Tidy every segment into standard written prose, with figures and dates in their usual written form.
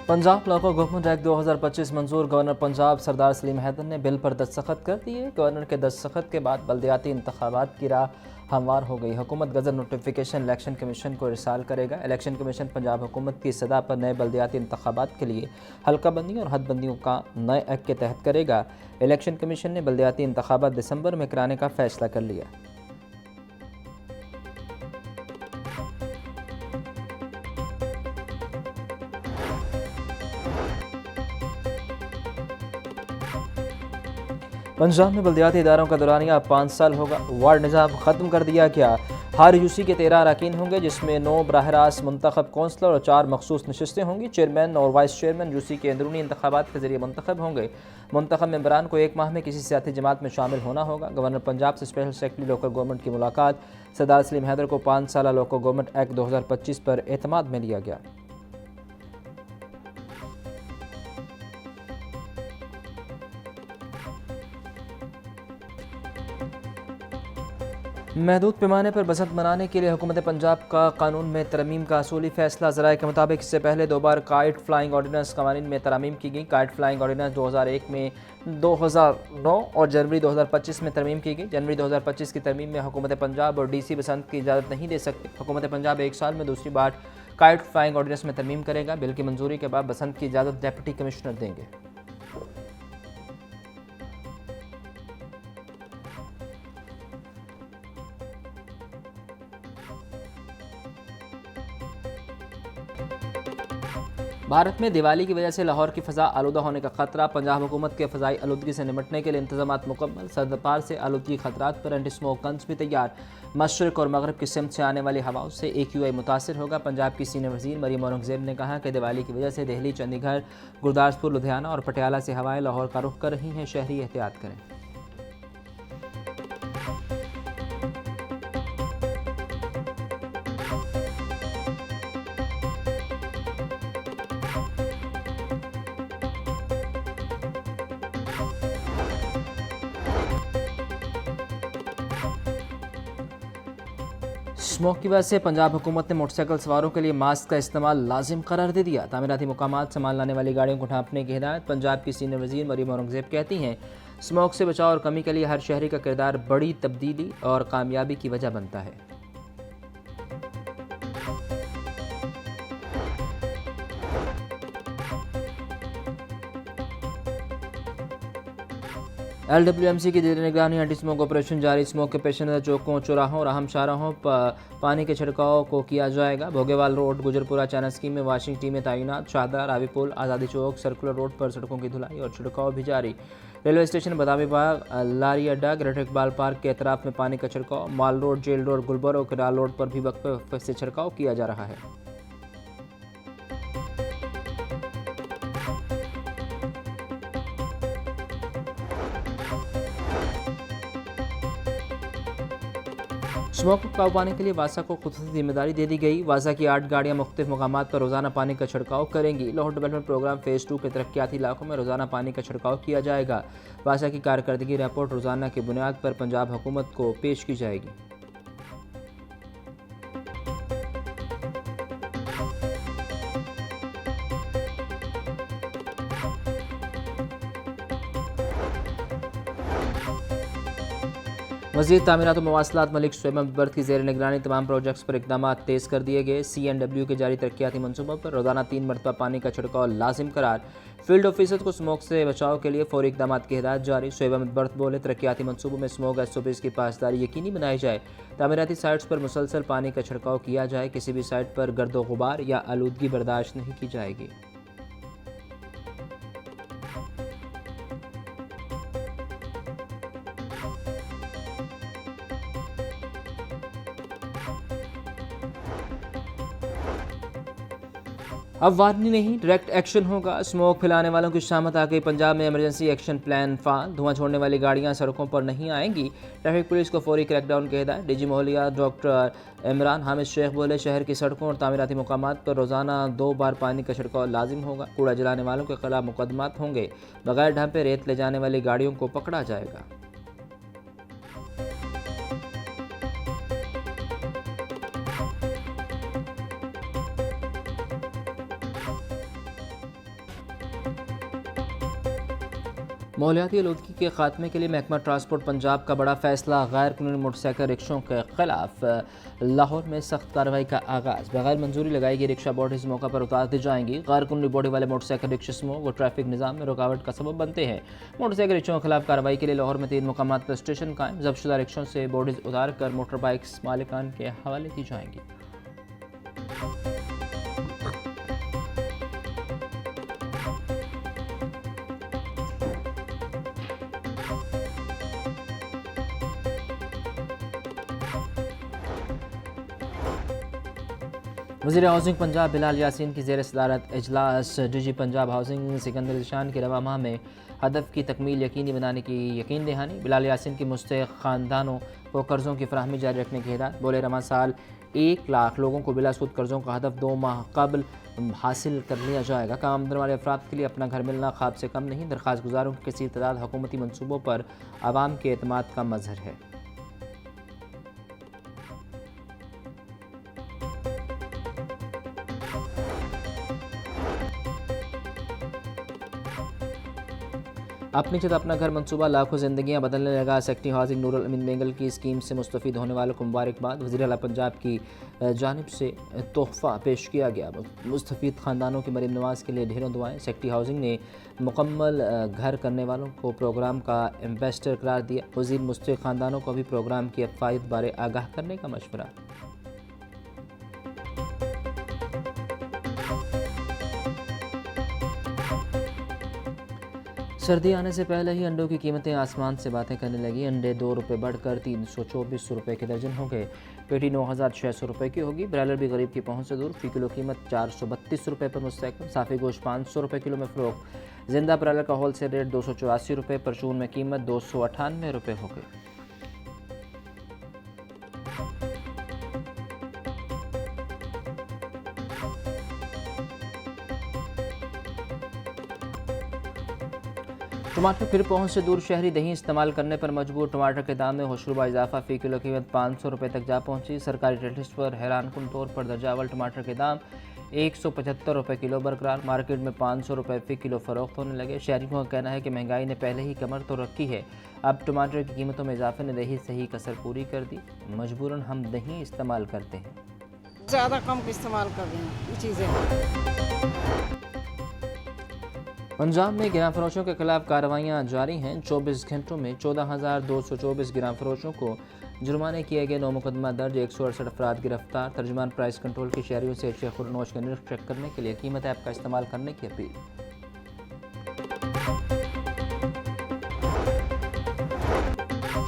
Punjab local government act 2025 मंजूर। Governor Punjab सरदार सलीम हैदर ने bill पर दस्तखत कर दिए। गवर्नर के दस्तखत के बाद बल्दियाती इंतखाबात की राह हमवार हो गई। हुकूमत गजट नोटिफिकेशन इलेक्शन कमीशन को इरसाल करेगा। इलेक्शन कमीशन पंजाब हुकूमत की सदा पर नए बल्दियाती इंतखाबात के लिए हल्का बंदी और हद बंदियों का नए एक्ट के तहत करेगा। इलेक्शन कमीशन ने बल्दियाती इंतखाबात दिसंबर में कराने का फैसला कर लिया। पंजाब में बल्दियाती इदारों का दौरानिया अब 5 साल होगा। वार्ड निज़ाम ख़त्म कर दिया गया। हर यूसी के 13 अरकान होंगे, जिसमें 9 बराह रास्त मुंतखब कौंसलर और 4 मखसूस नशस्तें होंगी। चेयरमैन और वाइस चेयरमैन यूसी के अंदरूनी इंतखाबात के जरिए मुंतखब होंगे। मुंतखब मेंबरान को 1 माह में किसी सियासी जमात में शामिल होना होगा। गवर्नर पंजाब से स्पेशल सेक्रेटरी लोकल गवर्नमेंट की मुलाकात। सरदार सलीम हैदर को 5 साल लोकल गवर्नमेंट एक्ट 2025 पर एतमाद में लिया गया। महदूद पैमाने पर बसंत मनाने के लिए हुकूमत पंजाब का कानून में तरमीम का असूली फैसला। ज़राए के मुताबिक इससे पहले 2 बार काइट फ्लाइंग ऑर्डिनेंस कवानीन में तरमीम की गई। काइट फ्लाइंग ऑर्डिनेंस 2001 में, 2009 और जनवरी 2025 में तरमीम की गई। जनवरी 2025 की तरमीम में हुकूमत पंजाब और DC बसंत की इजाज़त नहीं दे सकती। हुकूमत पंजाब 1 साल में दूसरी बार काइट फ्लाइंग ऑर्डिनेंस में तरमीम करेगा। बिल की मंजूरी के बाद बसंत की इजाज़त डेप्यूटी कमिश्नर देंगे। भारत में दिवाली की वजह से लाहौर की फ़ज़ा आलूदा होने का खतरा। पंजाब हुकूमत के फ़ज़ाई आलूदगी से निपटने के लिए इंतजाम मुकम्मल। सरदपार से आलूदगी खतरात पर एंटी स्मोक गन्स भी तैयार। मशरक़ और मगरब की सिमत से आने वाली हवाओं से AQI मुतासर होगा। पंजाब की सीनियर वज़ीर मरीम औरंगज़ेब ने कहा कि दिवाली की वजह से दिल्ली, चंडीगढ़, गुरदासपुर, लुधियाना और पटियाला से हवाएं लाहौर का रुख कर रही हैं। शहरी एहतियात करें। स्मोक की वजह से पंजाब हुकूमत ने मोटरसाइकिल सवारों के लिए मास्क का इस्तेमाल लाजिम करार दे दिया। तामीराती मुकामात से माल लाने वाली गाड़ियों को ढांपने की हिदायत। पंजाब की सीनियर वज़ीर मरीम औरंगज़ेब कहती हैं, स्मोक से बचाव और कमी के लिए हर शहरी का किरदार बड़ी तब्दीली और कामयाबी की वजह बनता है। LWMC की जेर निगरानी एंटी स्मोक ऑपरेशन जारी। स्मोक के पेश नज़र चौकों, चौराहों और अहम शाहराहों पर पानी के छिड़काव को किया जाएगा। भोगेवाल रोड, गुजरपुरा चाइना स्कीम में वाशिंग टीमें तैनात। शाहदा, रावी पुल, आज़ादी चौक, सर्कुलर रोड पर सड़कों की धुलाई और छिड़काव भी जारी। रेलवे स्टेशन, बादामी बाग, लारी अड्डा, ग्रेटर इकबाल पार्क के अतराफ में पानी का छिड़काव। माल रोड, जेल रोड, गुलबर और किराल रोड पर भी वक्फे से छिड़काव किया जा रहा है। स्मोक को काबू पाने के लिए वासा को खुसूसी जिम्मेदारी दे दी गई। वासा की 8 गाड़ियां मुख्तलिफ मकामात पर रोजाना पानी का छिड़काव करेंगी। लाहौर डेवलपमेंट प्रोग्राम फेज़ 2 के तरक्याती इलाकों में रोजाना पानी का छिड़काव किया जाएगा। वासा की कारकर्दगी रिपोर्ट रोजाना की बुनियाद पर पंजाब हुकूमत को पेश की जाएगी। मज़ीद तामीरात और मवासलात मलिक शोएब बर्थ की जेर निगरानी तमाम प्रोजेक्ट्स पर इकदाम तेज़ कर दिए गए। CNW के जारी तरक्याती मनसूबों पर रोजाना 3 मरतबा पानी का छिड़काव लाजिम करार। फील्ड ऑफिसर को स्मोक से बचाव के लिए फौरी इकदाम की हिदायत जारी। शोएब अहमद बर्थ बोले, तरक्याती मनसूबों में स्मोक SOPs की पासदारी यकीनी बनाई जाए। तामीराती साइट्स पर मुसलसल पानी का छिड़काव किया जाए। किसी भी साइट पर गर्दो गुबार या आलूदगी बर्दाश्त नहीं की जाएगी। अब वार्निंग नहीं, डायरेक्ट एक्शन होगा। स्मोक फैलाने वालों की शामत आ गई। पंजाब में इमरजेंसी एक्शन प्लान फाल। धुआं छोड़ने वाली गाड़ियां सड़कों पर नहीं आएंगी। ट्रैफिक पुलिस को फौरी क्रैकडाउन की हिदायत। DG मोहलिया डॉक्टर इमरान हामिद शेख बोले, शहर की सड़कों और तामीराती मुकामात पर रोजाना 2 बार पानी का छिड़काव लाजिम होगा। कूड़ा जलाने वालों के खिलाफ मुकदमात होंगे। बगैर ढांपे रेत ले जाने वाली गाड़ियों को पकड़ा जाएगा। माहौलियाती आलूदगी के खात्मे के लिए महकमा ट्रांसपोर्ट पंजाब का बड़ा फैसला। गैर कानूनी मोटरसाइकिल रिक्शों के खिलाफ लाहौर में सख्त कार्रवाई का आगाज़। बगैर मंजूरी लगाई गई रिक्शा बॉडी इस मौका पर उतार दी जाएंगी। गैर कानूनी बॉडी वाले मोटरसाइकिल रिक्शा समूह व ट्रैफिक निज़ाम में रुकावट का सबब बनते हैं। मोटरसाइकिल रिक्शों के खिलाफ कार्रवाई के लिए लाहौर में 3 मुकामात पर स्टेशन कायम। जब्तशुदा रिक्शों से बॉडीज उतार कर मोटर बाइक्स मालिकान के हवाले दी जाएंगी। वज़ीर हाउसिंग पंजाब बिलाल यासीन की ज़ेर सदारत इजलास DG पंजाब हाउसिंग सिकंदर शान के रवा माह में हदफ की तकमील यकीनी बनाने की यकीन दहानी। बिलाल यासीन की मुस्तहिक़ ख़ानदानों को कर्ज़ों की फराहमी जारी रखने की हिदायत। बोले रवा साल 1 लाख लोगों को बिलासूद कर्ज़ों का हदफ 2 माह कबल हासिल कर लिया जाएगा। कम आमदन वाले अफराद के लिए अपना घर मिलना ख्वाब से कम नहीं। दरख्वास्त गुजारों की कसीर तादाद हुकूमती मनसूबों पर आवाम के एतमाद का मज़हर है। अपनी छत अपना घर मंसूबा लाखों ज़िंदगियां बदलने लगा। सेक्रेटरी हाउसिंग नूरुल अमीन बेंगल की स्कीम से मुस्तफ़ीद होने वालों को मुबारकबाद। वज़ीर आला पंजाब की जानिब से तोहफ़ा पेश किया गया। मुस्तफ़ीद ख़ानदानों की मरीम नवाज़ के लिए ढेरों दुआएं। सेक्रेटरी हाउसिंग ने मुकम्मल घर करने वालों को प्रोग्राम का एम्बेसडर करार दिया। वज़ीर मुस्तफ़ीद ख़ानदानों को भी प्रोग्राम की फ़ायदे बारे आगाह करने का मशवरा। सर्दी आने से पहले ही अंडों की कीमतें आसमान से बातें करने लगी। अंडे 2 रुपये बढ़कर 324 रुपये के दर्जन हो गए। पेटी 9600 रुपये की होगी। ब्रायलर भी गरीब की पहुंच से दूर। फ़ी किलो कीमत 432 रुपये पर मुस्तकिल। साफ़ी गोश्त 500 रुपये किलो में फ़रोख्त। जिंदा ब्रायलर का होल सेल रेट 284 रुपये। परचून में कीमत 298 रुपये हो गई। टमाटर फिर पहुंच से दूर। शहरी दही इस्तेमाल करने पर मजबूर। टमाटर के दाम में होशरुबा इजाफा। फ़ी किलो कीमत 500 रुपये तक जा पहुंची। सरकारी रेट लिस्ट पर हैरानकुन तौर पर दर्जावल टमाटर के दाम 175 रुपये किलो बरकरार। मार्केट में 500 रुपये फ़ी किलो फ़रोख्त होने लगे। शहरियों का कहना है कि महंगाई ने पहले ही कमर तो रखी है, अब टमाटर की कीमतों में इजाफे ने दही सही कसर पूरी कर दी। मजबूरन हम दही इस्तेमाल करते हैं। ज़्यादा कम इस्तेमाल कर रहे हैं ये चीज़ें। पंजाब में गिरां फरोशों के खिलाफ कार्रवाइयाँ जारी हैं। 24 घंटों में 14,224 गिरां फरोशों को जुर्माने किए गए। 9 मुकदमा दर्ज। 168 अफराद गिरफ्तार। तर्जुमान प्राइस कंट्रोल की शहरियों से अशिया खुरनोश का निरीक्षण चेक करने के लिए कीमत ऐप का इस्तेमाल करने की अपील।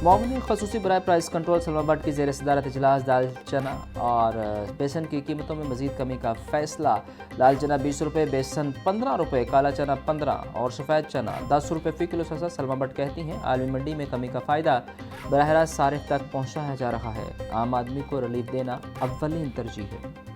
मामूली खसूसी बराए प्राइस कंट्रोल सलमाबाद की ज़ेर सदारत इजलास। दाल चना और बेसन की कीमतों में मजीद कमी का फैसला। लाल चना 20 रुपये, बेसन 15 रुपये, काला चना 15 और सफ़ेद चना 10 रुपये फ़ी किलो सस्ता। सलमाबाद कहती हैं आलमी मंडी में कमी का फ़ायदा बराह रास्त सारिफ तक पहुँचाया जा रहा है। आम आदमी को रिलीफ देना अव्वलीन तरजीह है।